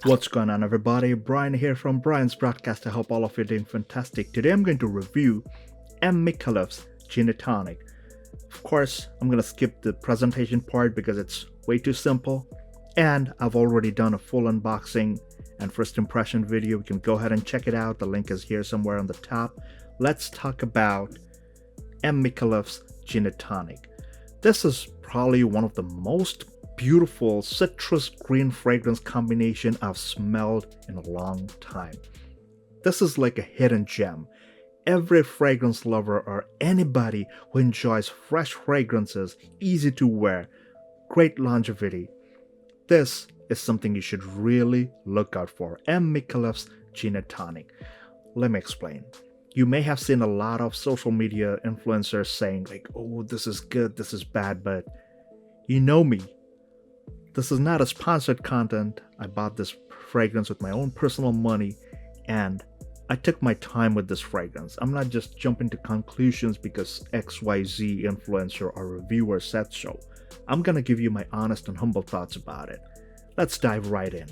What's going on, everybody? Brian here from Brian's Broadcast. I hope all of you are doing fantastic. Today I'm going to review M.Micallef's GnTonic. Of course, I'm going to skip the presentation part because it's way too simple, and I've already done a full unboxing and first impression video. You can go ahead and check it out. The link is here somewhere on the top. Let's talk about M.Micallef's GnTonic. This is probably one of the most beautiful citrus green fragrance combination I've smelled in a long time. This is like a hidden gem. Every fragrance lover or anybody who enjoys fresh fragrances, easy to wear, great longevity, this is something you should really look out for. M.Micallef's GnTonic. Let me explain. You may have seen a lot of social media influencers saying like, oh, this is good, this is bad, but you know me. This is not a sponsored content. I bought this fragrance with my own personal money and I took my time with this fragrance. I'm not just jumping to conclusions because XYZ influencer or reviewer said so. I'm gonna give you my honest and humble thoughts about it. Let's dive right in.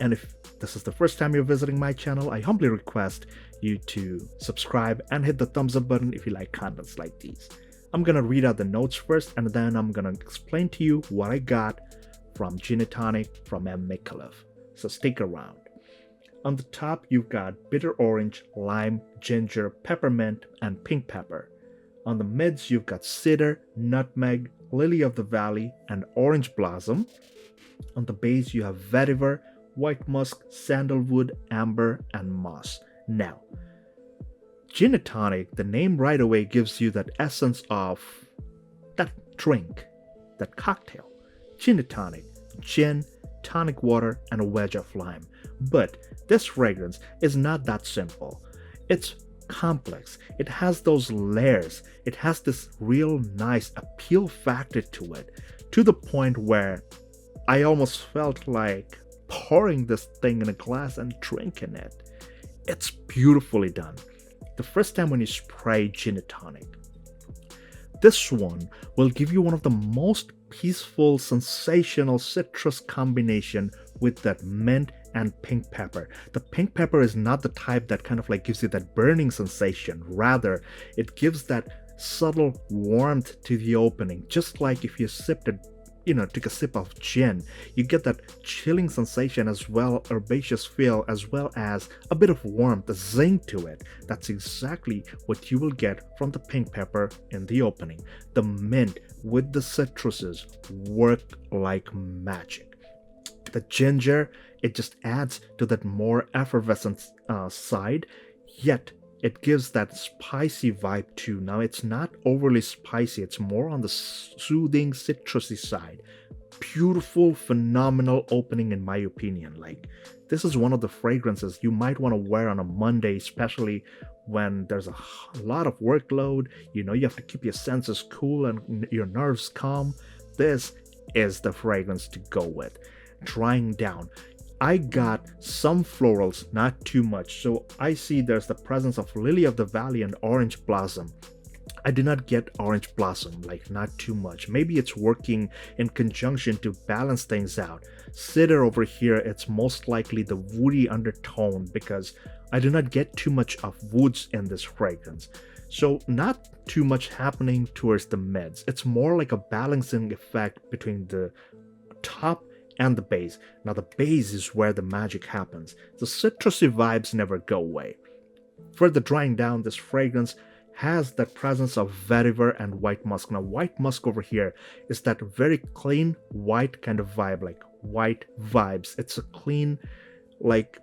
And if this is the first time you're visiting my channel, I humbly request you to subscribe and hit the thumbs up button if you like contents like these. I'm gonna read out the notes first and then I'm gonna explain to you what I got from GnTonic from M.Micallef. So stick around. On the top, you've got bitter orange, lime, ginger, peppermint, and pink pepper. On the mids, you've got cedar, nutmeg, lily of the valley, and orange blossom. On the base, you have vetiver, white musk, sandalwood, amber, and moss. Now, GnTonic, the name right away gives you that essence of that drink, that cocktail. GnTonic, gin, tonic water, and a wedge of lime. But this fragrance is not that simple. It's complex. It has those layers. It has this real nice appeal factor to it, to the point where I almost felt like pouring this thing in a glass and drinking it. It's beautifully done. The first time when you spray GnTonic, this one will give you one of the most peaceful, sensational citrus combination with that mint and pink pepper. The pink pepper is not the type that kind of like gives you that burning sensation. Rather, it gives that subtle warmth to the opening. Just like if you took a sip of gin, you get that chilling sensation as well, herbaceous feel, as well as a bit of warmth, a zing to it. That's exactly what you will get from the pink pepper in the opening. The mint with the citruses work like magic. The ginger, it just adds to that more effervescent side, yet it gives that spicy vibe too. Now it's not overly spicy, it's more on the soothing citrusy side. Beautiful, phenomenal opening in my opinion. Like, this is one of the fragrances you might want to wear on a Monday, especially when there's a lot of workload. You have to keep your senses cool and your nerves calm. This is the fragrance to go with. Drying down, I got some florals, not too much. So I see there's the presence of lily of the valley and orange blossom. I did not get orange blossom, like not too much. Maybe it's working in conjunction to balance things out. Cedar over here, it's most likely the woody undertone because I do not get too much of woods in this fragrance. So not too much happening towards the mids. It's more like a balancing effect between the top and the base. Now the base is where the magic happens. The citrusy vibes never go away. Further drying down, this fragrance has that presence of vetiver and white musk. Now white musk over here is that very clean white kind of vibe, like white vibes. It's a clean, like,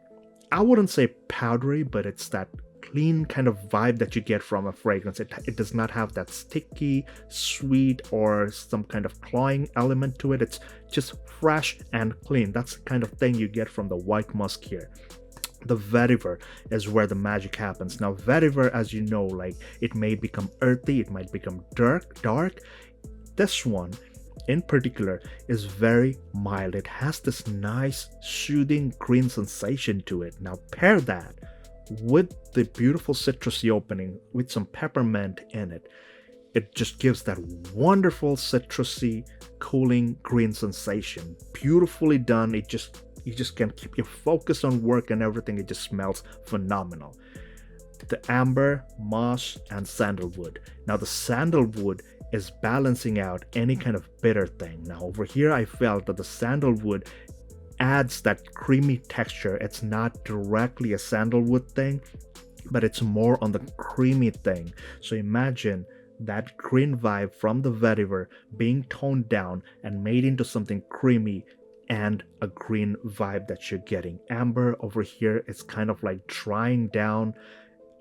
I wouldn't say powdery, but it's that clean kind of vibe that you get from a fragrance. It does not have that sticky, sweet, or some kind of clawing element to it. It's just fresh and clean. That's the kind of thing you get from the white musk here. The vetiver is where the magic happens. Now vetiver, as you know, like, it may become earthy, it might become dark. This one in particular is very mild. It has this nice soothing green sensation to it. Now pair that with the beautiful citrusy opening with some peppermint in it. It just gives that wonderful citrusy cooling green sensation. Beautifully done. It just You just can keep your focus on work and everything. It just smells phenomenal. The amber, moss, and sandalwood. Now the sandalwood is balancing out any kind of bitter thing. Now over here I felt that the sandalwood adds that creamy texture. It's not directly a sandalwood thing, but it's more on the creamy thing. So imagine that green vibe from the vetiver being toned down and made into something creamy and a green vibe that you're getting. Amber over here is kind of like drying down,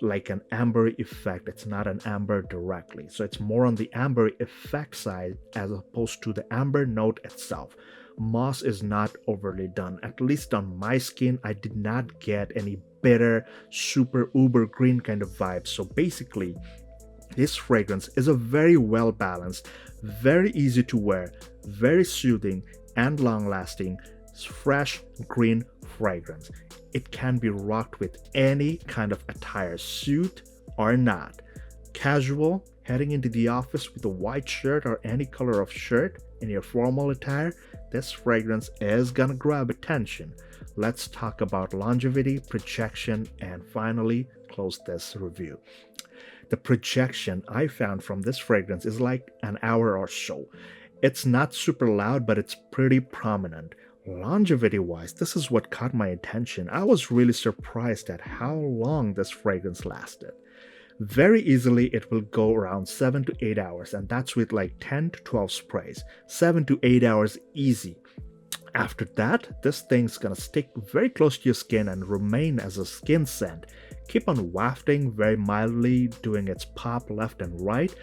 like an amber effect. It's not an amber directly, so it's more on the amber effect side as opposed to the amber note itself. Moss is not overly done. At least on my skin, I did not get any bitter, super uber green kind of vibe. So basically, this fragrance is a very well balanced, very easy to wear, very soothing and long lasting, fresh green fragrance. It can be rocked with any kind of attire, suit or not. Casual, heading into the office with a white shirt or any color of shirt in your formal attire, this fragrance is gonna grab attention. Let's talk about longevity, projection, and finally close this review. The projection I found from this fragrance is like an hour or so. It's not super loud, but it's pretty prominent. Longevity wise, this is what caught my attention. I was really surprised at how long this fragrance lasted. Very easily it will go around 7 to 8 hours, and that's with like 10 to 12 sprays. 7 to 8 hours easy. After that, this thing's gonna stick very close to your skin and remain as a skin scent. Keep on wafting very mildly, doing its pop left and right,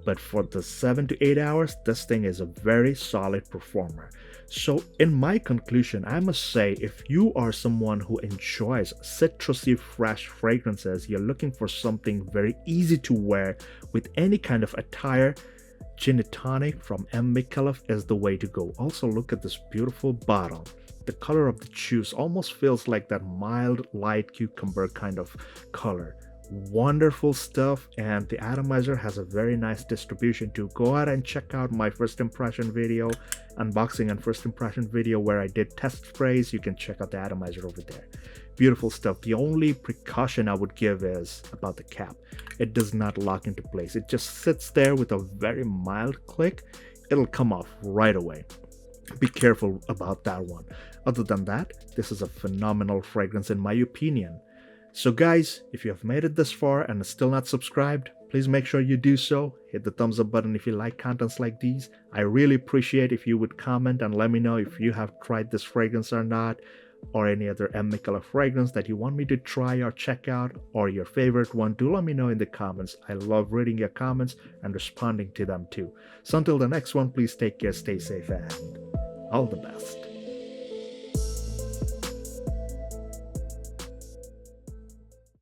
but for the 7 to 8 hours, this thing is a very solid performer. So in my conclusion, I must say, if you are someone who enjoys citrusy fresh fragrances, you're looking for something very easy to wear with any kind of attire, GnTonic from M.Micallef is the way to go. Also look at this beautiful bottle. The color of the juice almost feels like that mild light cucumber kind of color. Wonderful stuff, and the atomizer has a very nice distribution too. Go ahead and check out my first impression video, unboxing and first impression video where I did test sprays. You can check out the atomizer over there. Beautiful stuff. The only precaution I would give is about the cap. It does not lock into place. It just sits there with a very mild click. It'll come off right away. Be careful about that one. Other than that, this is a phenomenal fragrance in my opinion. So guys, if you have made it this far and are still not subscribed, please make sure you do so. Hit the thumbs up button if you like contents like these. I really appreciate if you would comment and let me know if you have tried this fragrance or not, or any other M.Micallef fragrance that you want me to try or check out, or your favorite one. Do let me know in the comments. I love reading your comments and responding to them too. So until the next one, please take care, stay safe, and all the best.